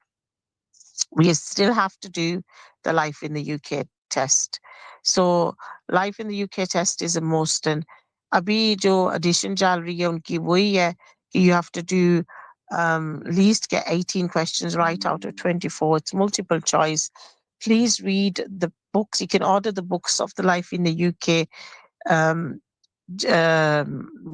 [SPEAKER 1] We still have to do the life in the UK test. So life in the UK test is a must. And अभी जो addition चल रही है उनकी वही है कि you have to do least get 18 questions right out of 24. It's multiple choice. Please read the books. You can order the books of the life in the UK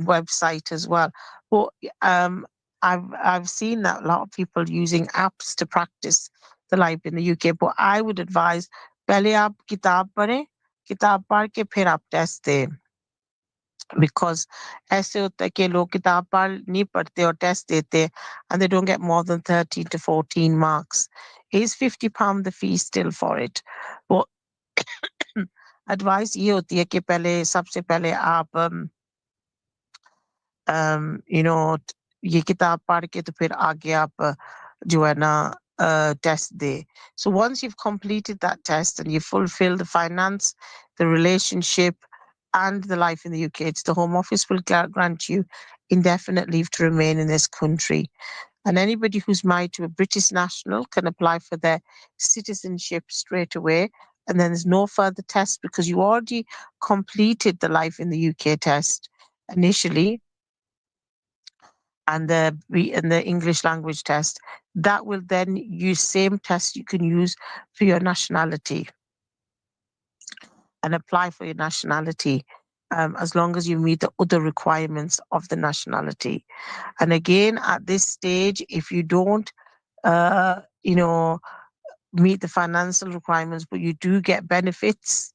[SPEAKER 1] website as well. But I've seen that a lot of people using apps to practice the life in the UK. But I would advise पहले आप किताब पढ़ें, किताब पढ़ के फिर आप test दें. Because ऐसे होता है कि लोग किताब पढ़ नहीं पढ़ते और टेस्ट देते and they don't get more than 13 to 14 marks. Is £50 the fee still for it? But advice ये होती है कि पहले सबसे पहले आप you know ये किताब पढ़ के तो फिर आगे आप जो है ना test they. So once you've completed that test and you fulfill the finance, the relationship, and the life in the UK, it's the Home Office will grant you indefinite leave to remain in this country. And anybody who's married to a British national can apply for their citizenship straight away. And then there's no further test because you already completed the life in the UK test initially, and the English language test. That will then use same test you can use for your nationality and apply for your nationality as long as you meet the other requirements of the nationality. And again, at this stage, if you don't, meet the financial requirements, but you do get benefits,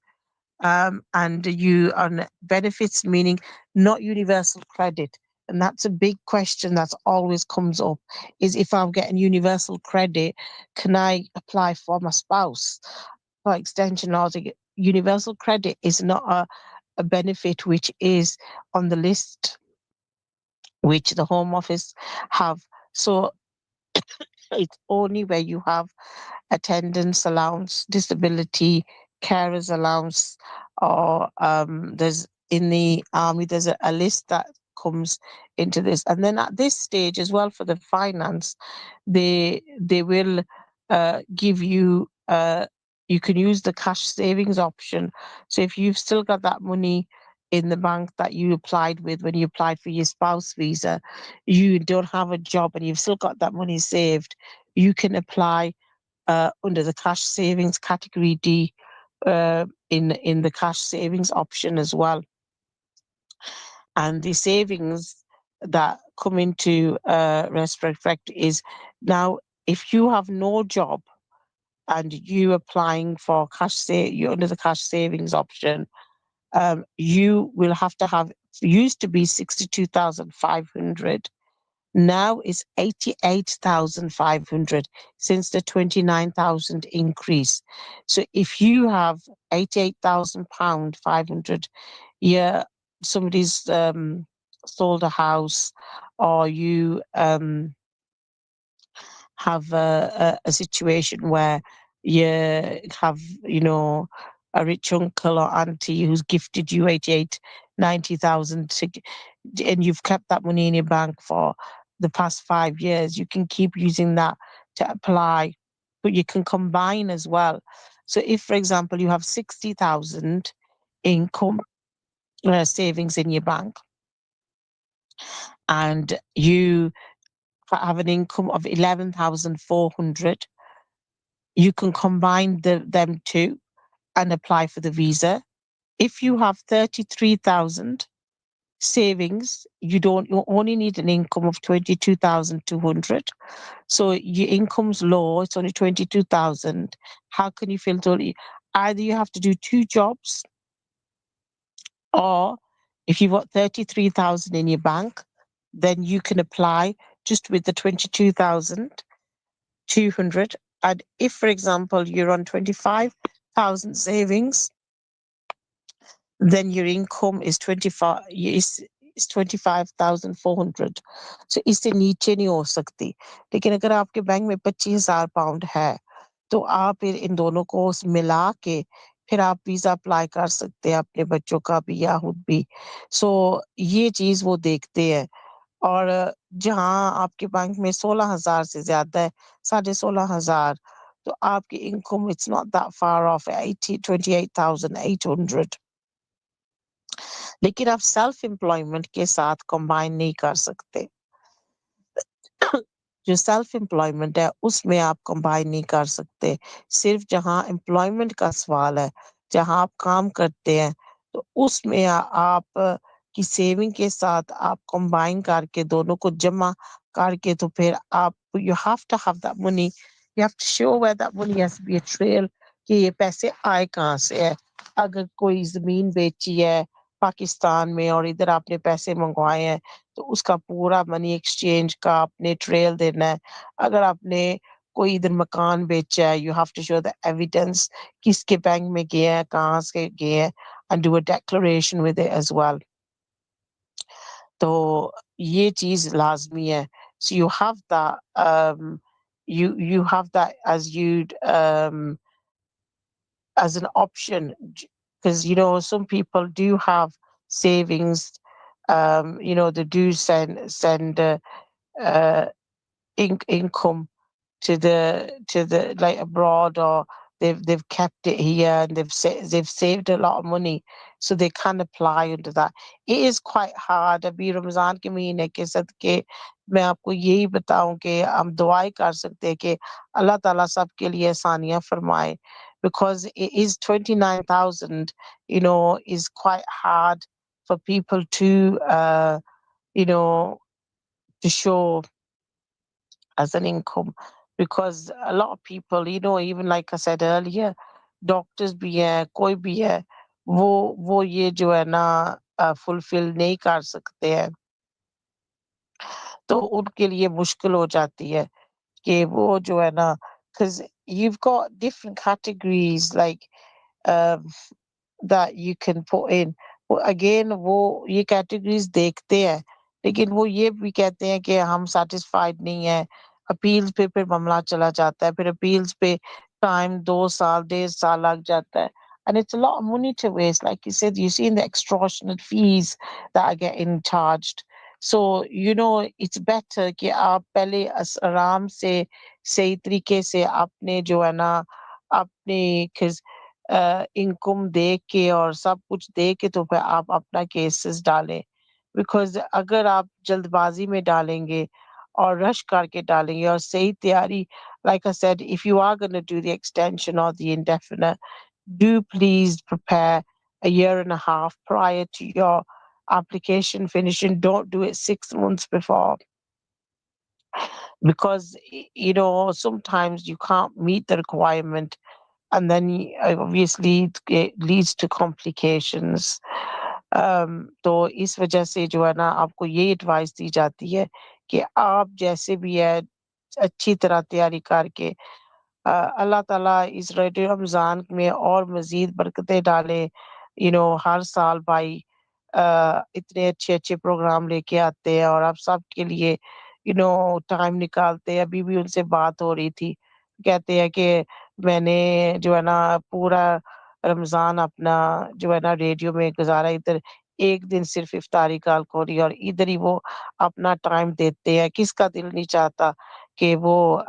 [SPEAKER 1] and you on benefits meaning not universal credit. And that's a big question that's always comes up, is if I'm getting universal credit, can I apply for my spouse for extension? Or universal credit is not a benefit which is on the list which the Home Office have. So it's only where you have attendance allowance, disability, carers allowance, or there's in the army, there's a list that comes into this. And then at this stage as well for the finance, they will give you, you can use the cash savings option. So if you've still got that money in the bank that you applied with when you applied for your spouse visa, you don't have a job and you've still got that money saved, you can apply under the cash savings category D in the cash savings option as well. And the savings that come into Retrospect is now if you have no job and you applying for you're under the cash savings option, you will have to have, used to be 62,500. Now it's 88,500 since the 29,000 increase. So if you have £88,000, 500, yeah, somebody's sold a house, or you have a situation where you have, a rich uncle or auntie who's gifted you 88, 90,000, and you've kept that money in your bank for the past 5 years, you can keep using that to apply, but you can combine as well. So if, for example, you have 60,000 income savings in your bank, and you have an income of 11,400, you can combine them two and apply for the visa. If you have 33,000 savings, you only need an income of 22,200. So your income's low, it's only 22,000. How can you feel totally? Either you have to do two jobs, or if you've got 33,000 in your bank, then you can apply just with the 22,200. And if, for example, you're on 25,000 savings, then your income is 25,400. So इससे नीचे नहीं हो सकती. लेकिन अगर आपके bank में 25,000 pound है, तो आप फिर इन दोनों को मिला के फिर आप वीजा अप्लाई कर सकते हैं, अपने बच्चों का भी या खुद भी. सो ये चीज वो देखते हैं. और जहाँ आपके बैंक में 16,000 से ज्यादा है, 16,500, तो आपकी income it's not that far of 28,800. लेकिन आप सेल्फ एम्प्लॉयमेंट के साथ कंबाइन नहीं कर सकते. जो सेल्फ एम्प्लॉयमेंट है उसमें आप कंबाइन नहीं कर सकते. सिर्फ जहाँ एम्प्लॉयमेंट का सवाल है, जहाँ आप काम करते हैं, तो उसमें आप की सेविंग के साथ आप कंबाइन करके दोनों को जमा करके, तो फिर आप you have to have that money, you have to show where that money has to be a trail कि ये पैसे आए कहाँ से है. अगर कोई जमीन बेची है पाकिस्तान में और इधर आपने पैसे मंगवाए हैं, तो उसका पूरा मनी एक्सचेंज का आपने ट्रेल देना है. अगर आपने कोई इधर मकान बेचा है, you have to show the evidence किसके बैंक में गए हैं, कहाँ से गए हैं, and do a declaration with it as well. तो ये चीज लाजमी है. सो you have that as you'd as an option, because some people do have savings. They do send uh, income to the like abroad, or they've kept it here and they've saved a lot of money, so they can apply under that. It is quite hard. अभी रमजान के महीने के सदके मैं आपको यही बताऊं कि हम दुआएं कर सकते हैं कि अल्लाह ताला सबके लिए आसानियां फरमाए, because it is 29,000, is quite hard for people you know to show as an income, because a lot of people, even like I said earlier, doctors भी हैं, कोई भी है, वो ये जो है ना फुलफिल नहीं कर सकते हैं, तो उनके लिए मुश्किल हो जाती है कि वो जो है ना, because you've got different categories like um, that you can put in. Again, वो ये categories देखते हैं, लेकिन वो ये भी कहते हैं कि हम satisfied नहीं है. अपील्स पे फिर मामला चला जाता है, फिर अपील्स पे टाइम 2 साल 1.5 साल लग जाता है. And it's a lot of money to waste. Like you said, you see the extortionate fees that are getting charged. So, it's better कि आप पहले आराम से सही तरीके से आपने जो है ना, आपने, because इनकम दे के और सब कुछ दे के तो फिर आप अपना केसेस डालें। बिकॉज़ अगर आप जल्दबाज़ी में डालेंगे और रश करके डालेंगे और सही तैयारी, like I said, if you are gonna do the extension or the indefinite, do please prepare a year and a half prior to your application finishing. Don't do it 6 months before because, you know, sometimes you can't meet the requirement and then obviously it leads to complications. तो इस वजह से जो है ना आपको ये advice दी जाती है कि आप जैसे भी है अच्छी तरह तैयारी करके अल्लाह ताला इस रमज़ान में और मज़ीद बरकतें डाले। हर साल भाई इतने अच्छे-अच्छे प्रोग्राम लेके आते हैं और आप सबके लिए टाइम निकालते हैं। अभी भी उनसे बात हो रही थी। कहते हैं कि मैंने जो है ना पूरा रमज़ान अपना जो है ना रेडियो में गुज़ारा, इधर एक दिन सिर्फ़ इफ्तारी कॉल और इधर ही वो अपना टाइम देते हैं। कि वो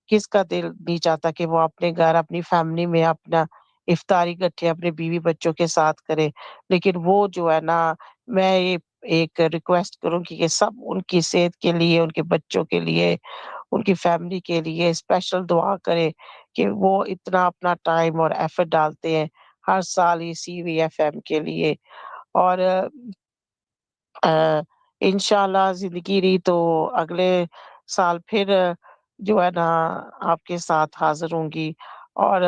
[SPEAKER 1] किसका दिल नहीं चाहता कि वो अपने घर, अपनी फैमिली में अपना इफ्तारी इकट्ठे अपने बीवी-बच्चों के साथ करे। लेकिन वो जो है ना, मैं ये एक रिक्वेस्ट करूँगी कि सब उनकी सेहत के लिए, उनके बच्चों के लिए, उनकी फैमिली के लिए स्पेशल दुआ करें कि वो इतना अपना टाइम और एफर्ट डालते हैं हर साल ये सीवीएफएम के लिए। और अ, इंशाल्लाह ज़िंदगी रही तो अगले साल फिर जो है ना आपके साथ हाज़िर होंगी और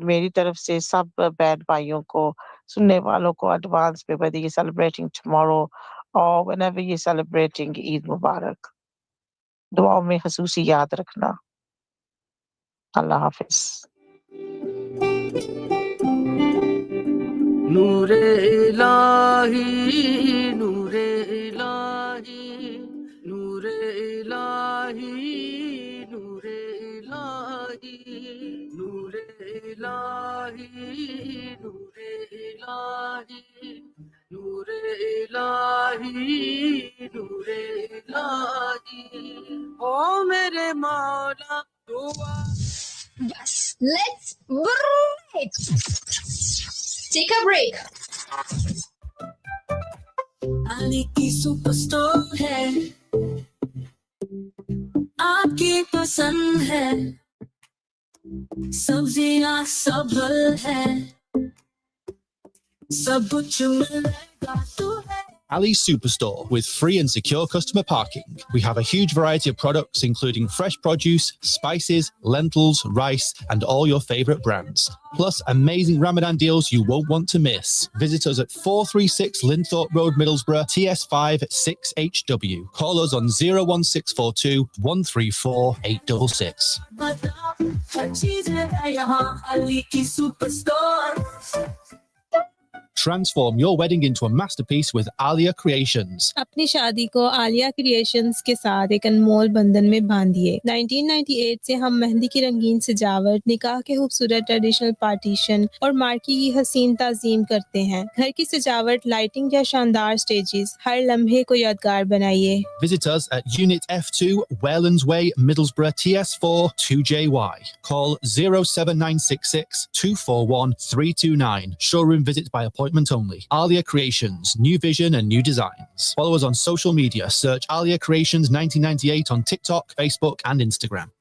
[SPEAKER 1] मेरी तरफ से सब बहन-भाइयों को, सुनने वालों को एडवांस में whether you're celebrating tomorrow or whenever you're celebrating Eid मुबारक। दुआओं में ख़ुसूसी याद रखना। अल्लाह हाफ़िज़।
[SPEAKER 2] नूरे इलाही नूरे इलाही नूरे इलाही नूरे इलाही नूरे इलाही नूरे इलाही नूरे इलाही नूरे इलाही ओ मेरे मौला दुआ।
[SPEAKER 12] Yes, let's break. Take a break.
[SPEAKER 2] Ali की सुपरस्टार है, आपकी पसंद है, सब्जियां सबल है, सब कुछ मिलेगा तो है।
[SPEAKER 13] Ali Superstore with free and secure customer parking. We have a huge variety of products including fresh produce, spices, lentils, rice and all your favourite brands. Plus amazing Ramadan deals you won't want to miss. Visit us at 436 Linthorpe Road, Middlesbrough, TS5 6HW. Call us on 01642 134 866.
[SPEAKER 2] हर चीज़ है यहाँ अली की superstar.
[SPEAKER 13] Transform your wedding into a masterpiece with Alia Creations.
[SPEAKER 14] अपनी शादी को Alia creations के साथ एक अनमोल बंधन में बांधिए। 1998 से हम मेहंदी की रंगीन सजावट, निकाह के खूबसूरत ट्रेडिशनल पार्टीशन और मार्की की हसीन ताज़ीम करते हैं। घर की सजावट, लाइटिंग या शानदार स्टेजेस, हर लम्हे को यादगार बनाइए।
[SPEAKER 13] Visit us at Unit F2, Waylands Way, Middlesbrough, TS4 2JY. Call 07966 241 329. Showroom visit by appointment only. Alia Creations, new vision and new designs. Follow us on social media. Search Alia Creations 1998 on TikTok, Facebook and Instagram.